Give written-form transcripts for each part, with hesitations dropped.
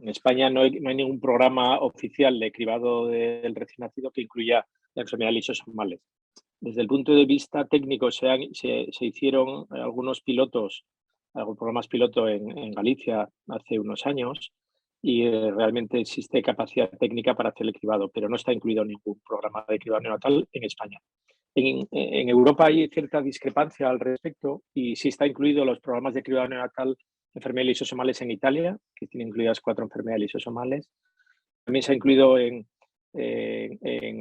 España no hay ningún programa oficial de cribado del recién nacido que incluya la enfermedad de lisosomales. Desde el punto de vista técnico se hicieron algunos programas piloto en Galicia hace unos años y realmente existe capacidad técnica para hacer el cribado, pero no está incluido ningún programa de cribado neonatal en España. En Europa hay cierta discrepancia al respecto y sí está incluido los programas de cribado neonatal enfermedades lisosomales en Italia, que tiene incluidas 4 enfermedades lisosomales. También se ha incluido en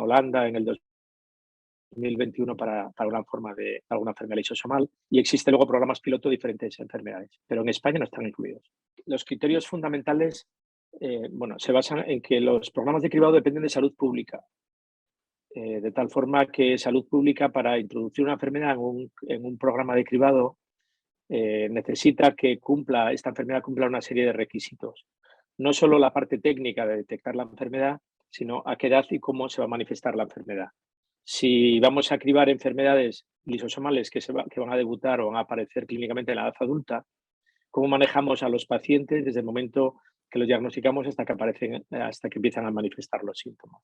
Holanda en el 2021 para alguna enfermedad lisosomal y existen luego programas piloto de diferentes enfermedades, pero en España no están incluidos. Los criterios fundamentales se basan en que los programas de cribado dependen de salud pública, de tal forma que salud pública para introducir una enfermedad en un programa de cribado necesita que esta enfermedad cumpla una serie de requisitos. No solo la parte técnica de detectar la enfermedad, sino a qué edad y cómo se va a manifestar la enfermedad. Si vamos a cribar enfermedades lisosomales que van a debutar o van a aparecer clínicamente en la edad adulta, ¿cómo manejamos a los pacientes desde el momento que los diagnosticamos hasta que empiezan a manifestar los síntomas?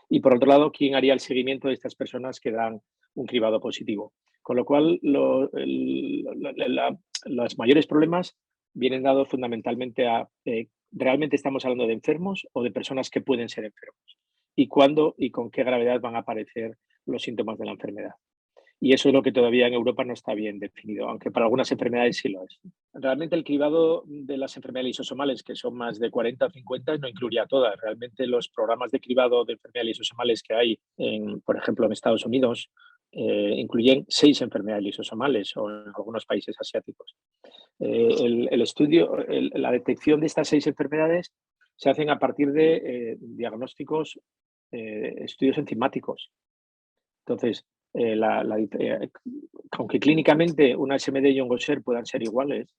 Y por otro lado, ¿quién haría el seguimiento de estas personas que dan un cribado positivo? Con lo cual, los mayores problemas vienen dados fundamentalmente a ¿realmente estamos hablando de enfermos o de personas que pueden ser enfermos? ¿Y cuándo y con qué gravedad van a aparecer los síntomas de la enfermedad? Y eso es lo que todavía en Europa no está bien definido, aunque para algunas enfermedades sí lo es. Realmente el cribado de las enfermedades lisosomales, que son más de 40 o 50, no incluiría todas. Realmente los programas de cribado de enfermedades lisosomales que hay, por ejemplo, en Estados Unidos, incluyen 6 enfermedades lisosomales o en algunos países asiáticos. La detección de estas 6 enfermedades se hacen a partir de diagnósticos, estudios enzimáticos. Entonces, aunque clínicamente una SMD y un Gaucher puedan ser iguales,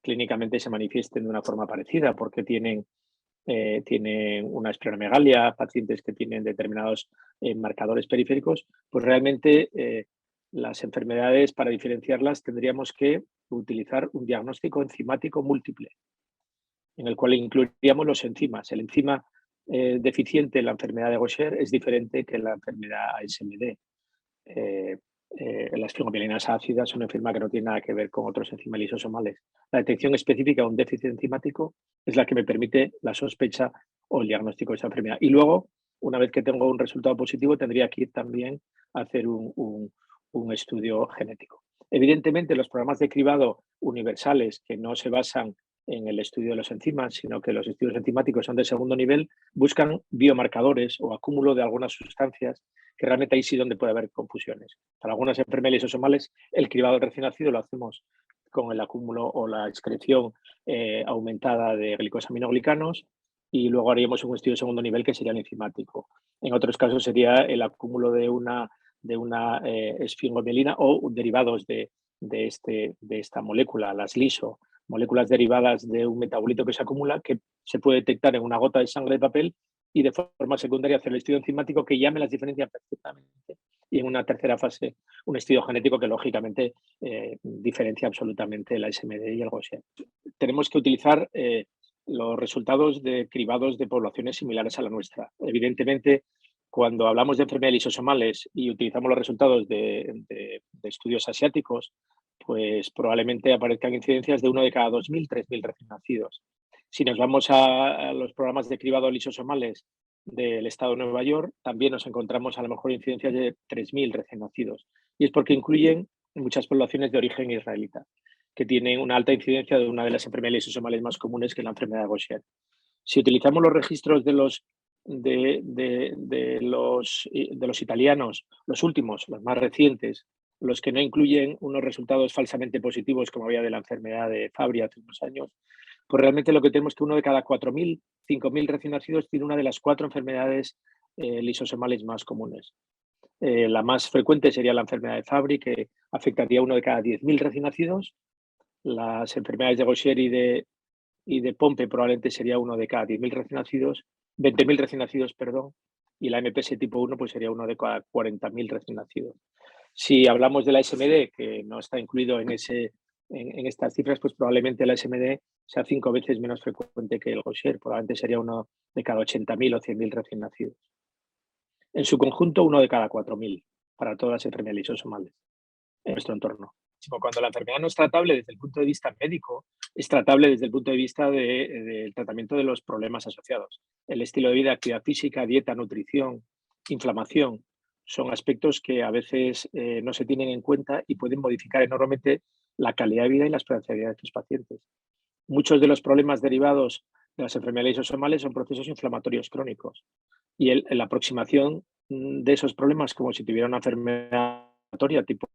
clínicamente se manifiesten de una forma parecida porque tienen una esplenomegalia, pacientes que tienen determinados marcadores periféricos, pues realmente las enfermedades, para diferenciarlas, tendríamos que utilizar un diagnóstico enzimático múltiple, en el cual incluiríamos los enzimas. El enzima deficiente en la enfermedad de Gaucher es diferente que la enfermedad ASMD. Las fibromielinas ácidas son una enfermedad que no tiene nada que ver con otros enzimas lisosomales. La detección específica de un déficit enzimático es la que me permite la sospecha o el diagnóstico de esa enfermedad. Y luego, una vez que tengo un resultado positivo, tendría que ir también a hacer un estudio genético. Evidentemente, los programas de cribado universales que no se basan en el estudio de los enzimas, sino que los estudios enzimáticos son de segundo nivel, buscan biomarcadores o acúmulo de algunas sustancias que realmente ahí sí donde puede haber confusiones. Para algunas enfermedades lisosomales, el cribado del recién nacido lo hacemos con el acúmulo o la excreción aumentada de glicosaminoglicanos y luego haríamos un estudio de segundo nivel que sería el enzimático. En otros casos sería el acúmulo de una esfingomielina o derivados de esta molécula, las liso, moléculas derivadas de un metabolito que se acumula, que se puede detectar en una gota de sangre de papel y de forma secundaria hacer el estudio enzimático que ya me las diferencia perfectamente. Y en una tercera fase, un estudio genético que lógicamente diferencia absolutamente la SMD y el Gaucher. Tenemos que utilizar los resultados de cribados de poblaciones similares a la nuestra. Evidentemente, cuando hablamos de enfermedades lisosomales y utilizamos los resultados de estudios asiáticos, pues probablemente aparezcan incidencias de 1 de cada 2.000, 3.000 recién nacidos. Si nos vamos a los programas de cribado lisosomales del estado de Nueva York, también nos encontramos a lo mejor incidencias de 3.000 recién nacidos. Y es porque incluyen muchas poblaciones de origen israelita, que tienen una alta incidencia de una de las enfermedades lisosomales más comunes, que es la enfermedad de Gaucher. Si utilizamos los registros de los italianos, los últimos, los más recientes, los que no incluyen unos resultados falsamente positivos como había de la enfermedad de Fabry hace unos años, pues realmente lo que tenemos es que uno de cada 4.000, 5.000 recién nacidos tiene una de las 4 enfermedades lisosomales más comunes. La más frecuente sería la enfermedad de Fabry, que afectaría a uno de cada 10.000 recién nacidos. Las enfermedades de Gaucher y de Pompe probablemente sería uno de cada 10.000 recién nacidos, 20.000 recién nacidos, perdón, y la MPS tipo 1 pues sería uno de cada 40.000 recién nacidos. Si hablamos de la SMD, que no está incluido en ese en estas cifras, pues probablemente la SMD sea 5 veces menos frecuente que el Gaucher, probablemente sería uno de cada 80.000 o 100.000 recién nacidos. En su conjunto, uno de cada 4.000 para todas las enfermedades lisosomales en nuestro entorno. Cuando la enfermedad no es tratable desde el punto de vista médico, es tratable desde el punto de vista del tratamiento de los problemas asociados. El estilo de vida, actividad física, dieta, nutrición, inflamación, son aspectos que a veces no se tienen en cuenta y pueden modificar enormemente la calidad de vida y la esperanza de vida de estos pacientes. Muchos de los problemas derivados de las enfermedades lisosomales son procesos inflamatorios crónicos y la aproximación de esos problemas como si tuviera una enfermedad inflamatoria tipo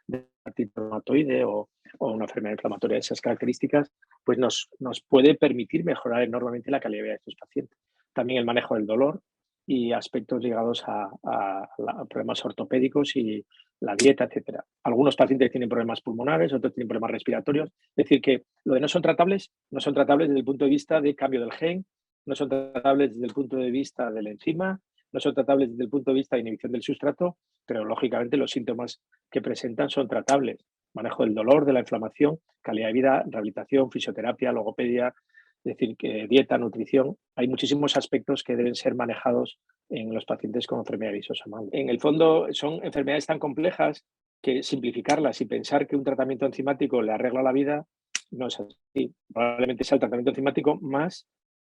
de artritis reumatoide o una enfermedad inflamatoria de esas características, pues nos puede permitir mejorar enormemente la calidad de vida de estos pacientes. También el manejo del dolor y aspectos ligados a problemas ortopédicos y la dieta, etcétera. Algunos pacientes tienen problemas pulmonares, otros tienen problemas respiratorios. Es decir, que lo de no son tratables desde el punto de vista de cambio del gen, no son tratables desde el punto de vista de la enzima, no son tratables desde el punto de vista de inhibición del sustrato, pero lógicamente los síntomas que presentan son tratables. Manejo del dolor, de la inflamación, calidad de vida, rehabilitación, fisioterapia, logopedia, es decir, que dieta, nutrición. Hay muchísimos aspectos que deben ser manejados en los pacientes con enfermedad lisosomal. En el fondo son enfermedades tan complejas que simplificarlas y pensar que un tratamiento enzimático le arregla la vida no es así. Probablemente sea el tratamiento enzimático más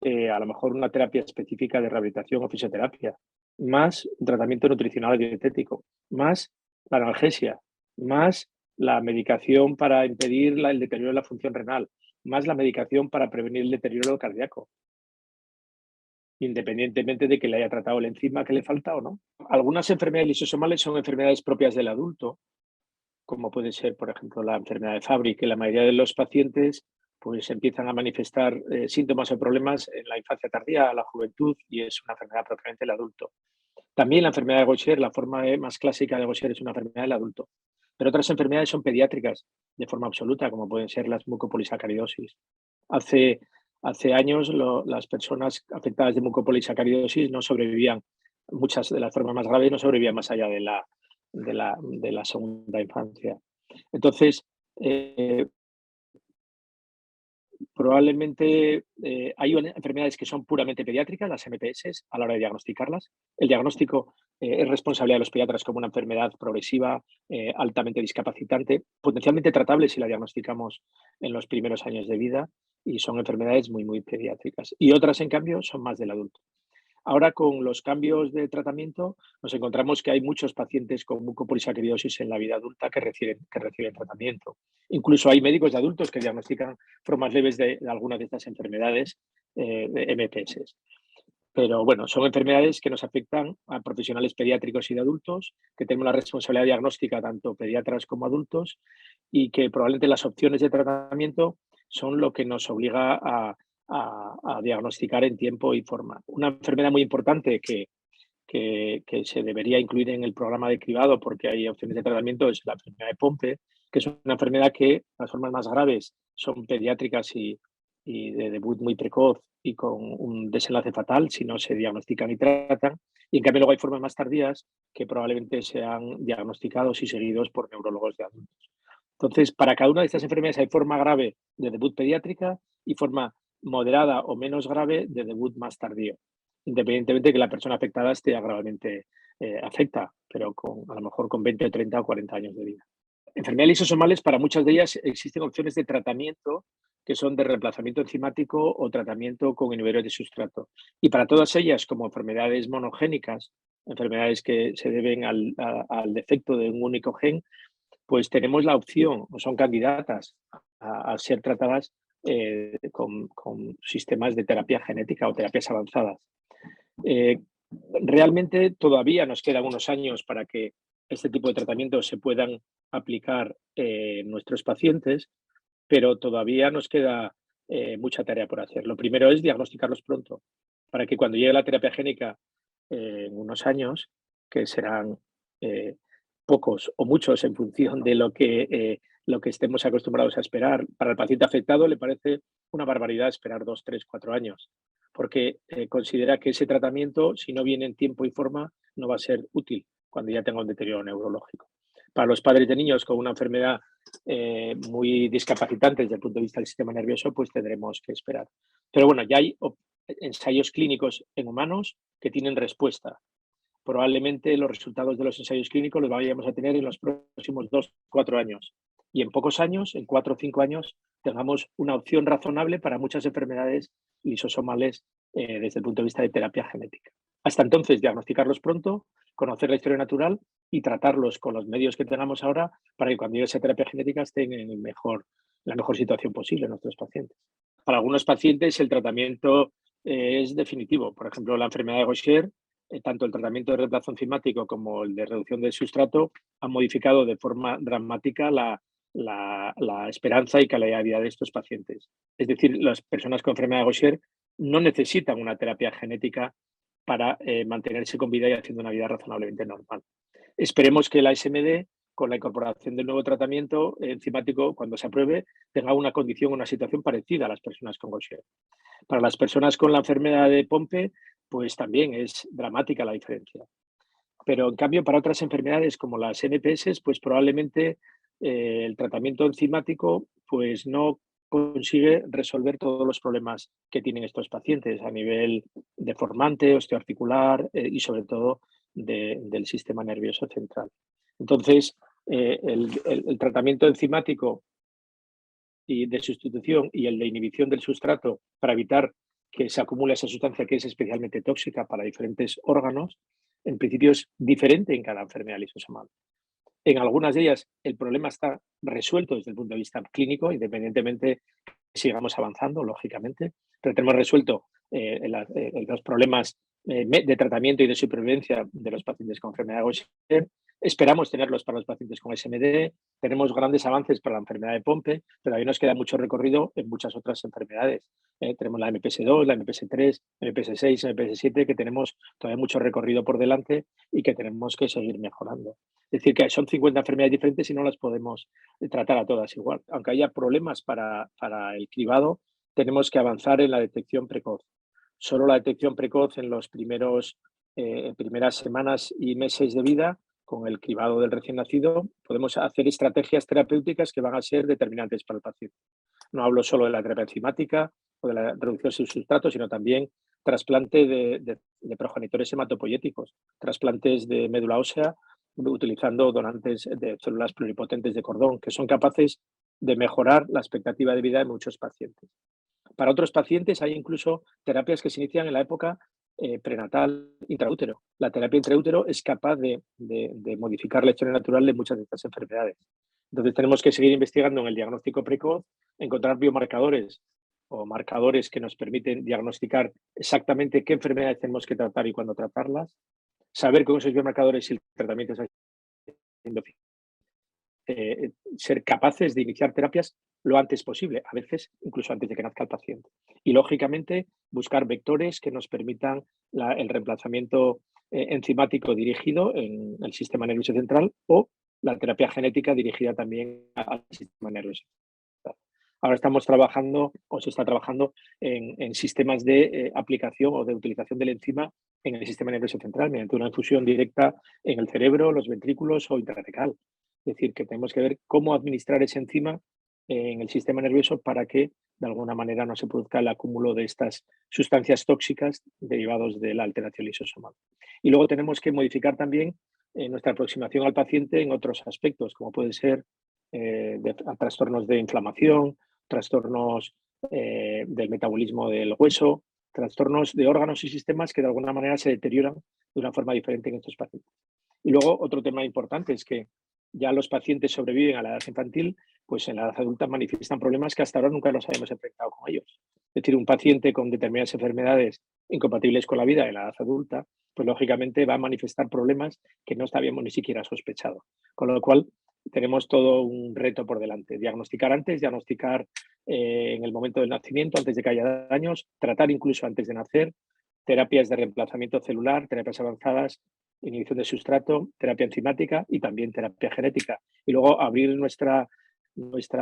a lo mejor una terapia específica de rehabilitación o fisioterapia, más un tratamiento nutricional y dietético, más la analgesia, más la medicación para impedir el deterioro de la función renal, más la medicación para prevenir el deterioro cardíaco, independientemente de que le haya tratado la enzima que le falta o no. Algunas enfermedades lisosomales son enfermedades propias del adulto, como puede ser, por ejemplo, la enfermedad de Fabry, que la mayoría de los pacientes pues empiezan a manifestar síntomas o problemas en la infancia tardía, la juventud, y es una enfermedad propiamente del adulto. También la enfermedad de Gaucher, la forma más clásica de Gaucher es una enfermedad del adulto. Pero otras enfermedades son pediátricas de forma absoluta, como pueden ser las mucopolisacaridosis. Hace años las personas afectadas de mucopolisacaridosis no sobrevivían, muchas de las formas más graves no sobrevivían más allá de la segunda infancia. Entonces, probablemente hay enfermedades que son puramente pediátricas, las MPS, a la hora de diagnosticarlas. El diagnóstico es responsabilidad de los pediatras como una enfermedad progresiva, altamente discapacitante, potencialmente tratable si la diagnosticamos en los primeros años de vida, y son enfermedades muy, muy pediátricas. Y otras, en cambio, son más del adulto. Ahora, con los cambios de tratamiento, nos encontramos que hay muchos pacientes con mucopolisacaridosis en la vida adulta que reciben tratamiento. Incluso hay médicos de adultos que diagnostican formas leves de algunas de estas enfermedades de MPS. Pero bueno, son enfermedades que nos afectan a profesionales pediátricos y de adultos, que tenemos la responsabilidad diagnóstica tanto pediatras como adultos, y que probablemente las opciones de tratamiento son lo que nos obliga a diagnosticar en tiempo y forma. Una enfermedad muy importante que se debería incluir en el programa de cribado porque hay opciones de tratamiento es la enfermedad de Pompe, que es una enfermedad que las formas más graves son pediátricas y de debut muy precoz y con un desenlace fatal si no se diagnostican y tratan. Y en cambio luego hay formas más tardías que probablemente sean diagnosticados y seguidos por neurólogos de adultos. Entonces, para cada una de estas enfermedades hay forma grave de debut pediátrica y forma moderada o menos grave de debut más tardío, independientemente de que la persona afectada esté gravemente afecta, pero a lo mejor con 20, 30 o 40 años de vida. Enfermedades lisosomales, para muchas de ellas existen opciones de tratamiento que son de reemplazamiento enzimático o tratamiento con inhibidores de sustrato. Y para todas ellas, como enfermedades monogénicas, enfermedades que se deben al defecto de un único gen, pues tenemos la opción, o son candidatas a ser tratadas con sistemas de terapia genética o terapias avanzadas. Realmente todavía nos quedan unos años para que este tipo de tratamientos se puedan aplicar en nuestros pacientes, pero todavía nos queda mucha tarea por hacer. Lo primero es diagnosticarlos pronto, para que cuando llegue la terapia génica en unos años, que serán pocos o muchos en función de lo que estemos acostumbrados a esperar. Para el paciente afectado le parece una barbaridad esperar 2, 3, 4 años, porque considera que ese tratamiento, si no viene en tiempo y forma, no va a ser útil cuando ya tenga un deterioro neurológico. Para los padres de niños con una enfermedad muy discapacitante desde el punto de vista del sistema nervioso, pues tendremos que esperar. Pero bueno, ya hay ensayos clínicos en humanos que tienen respuesta. Probablemente los resultados de los ensayos clínicos los vayamos a tener en los próximos 2-4 años. Y en pocos años, en 4 o 5 años, tengamos una opción razonable para muchas enfermedades lisosomales desde el punto de vista de terapia genética. Hasta entonces, diagnosticarlos pronto, conocer la historia natural y tratarlos con los medios que tengamos ahora para que cuando llegue esa terapia genética estén en la mejor situación posible nuestros pacientes. Para algunos pacientes el tratamiento es definitivo. Por ejemplo, la enfermedad de Gaucher, tanto el tratamiento de reemplazo enzimático como el de reducción del sustrato han modificado de forma dramática la esperanza y calidad de vida de estos pacientes. Es decir, las personas con enfermedad de Gaucher no necesitan una terapia genética para mantenerse con vida y haciendo una vida razonablemente normal. Esperemos que la SMD, con la incorporación del nuevo tratamiento enzimático, cuando se apruebe, tenga una condición, una situación parecida a las personas con Gaucher. Para las personas con la enfermedad de Pompe, pues también es dramática la diferencia. Pero en cambio, para otras enfermedades como las NPS, pues probablemente el tratamiento enzimático pues no consigue resolver todos los problemas que tienen estos pacientes a nivel deformante, osteoarticular y sobre todo del sistema nervioso central. Entonces, el tratamiento enzimático y de sustitución y el de inhibición del sustrato para evitar que se acumule esa sustancia que es especialmente tóxica para diferentes órganos, en principio es diferente en cada enfermedad lisosomal. En algunas de ellas el problema está resuelto desde el punto de vista clínico, independientemente que sigamos avanzando, lógicamente, pero tenemos resuelto los problemas de tratamiento y de supervivencia de los pacientes con enfermedad de Gaucher. Esperamos tenerlos para los pacientes con SMD. Tenemos grandes avances para la enfermedad de Pompe, pero todavía nos queda mucho recorrido en muchas otras enfermedades. Tenemos la MPS2, la MPS3, MPS6, MPS7, que tenemos todavía mucho recorrido por delante y que tenemos que seguir mejorando. Es decir, que son 50 enfermedades diferentes y no las podemos tratar a todas igual. Aunque haya problemas para el cribado, tenemos que avanzar en la detección precoz. Solo la detección precoz en los primeras semanas y meses de vida, con el cribado del recién nacido, podemos hacer estrategias terapéuticas que van a ser determinantes para el paciente. No hablo solo de la terapia enzimática o de la reducción de sustratos, sino también trasplante de progenitores hematopoyéticos, trasplantes de médula ósea utilizando donantes de células pluripotentes de cordón, que son capaces de mejorar la expectativa de vida de muchos pacientes. Para otros pacientes hay incluso terapias que se inician en la época prenatal intraútero. La terapia intraútero es capaz de modificar la historia natural de muchas de estas enfermedades. Entonces tenemos que seguir investigando en el diagnóstico precoz, encontrar biomarcadores o marcadores que nos permiten diagnosticar exactamente qué enfermedades tenemos que tratar y cuándo tratarlas, saber con esos biomarcadores si el tratamiento está siendo ser capaces de iniciar terapias lo antes posible, a veces incluso antes de que nazca el paciente. Y lógicamente buscar vectores que nos permitan el reemplazamiento enzimático dirigido en el sistema nervioso central o la terapia genética dirigida también al sistema nervioso central. Ahora estamos trabajando o se está trabajando en sistemas de aplicación o de utilización de la enzima en el sistema nervioso central mediante una infusión directa en el cerebro, los ventrículos o intratecal. Es decir, que tenemos que ver cómo administrar esa enzima en el sistema nervioso para que de alguna manera no se produzca el acúmulo de estas sustancias tóxicas derivados de la alteración lisosomal. Y luego tenemos que modificar también nuestra aproximación al paciente en otros aspectos, como puede ser trastornos de inflamación, trastornos del metabolismo del hueso, trastornos de órganos y sistemas que de alguna manera se deterioran de una forma diferente en estos pacientes. Y luego otro tema importante es que ya los pacientes sobreviven a la edad infantil, pues en la edad adulta manifiestan problemas que hasta ahora nunca nos habíamos enfrentado con ellos. Es decir, un paciente con determinadas enfermedades incompatibles con la vida en la edad adulta, pues lógicamente va a manifestar problemas que no habíamos ni siquiera sospechado. Con lo cual, tenemos todo un reto por delante. Diagnosticar antes, diagnosticar en el momento del nacimiento, antes de que haya daños, tratar incluso antes de nacer, terapias de reemplazamiento celular, terapias avanzadas, inhibición de sustrato, terapia enzimática y también terapia genética. Y luego abrir nuestra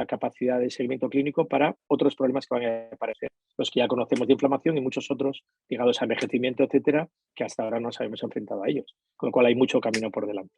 capacidad de seguimiento clínico para otros problemas que van a aparecer, los que ya conocemos de inflamación y muchos otros ligados a envejecimiento, etcétera, que hasta ahora no nos habíamos enfrentado a ellos. Con lo cual hay mucho camino por delante.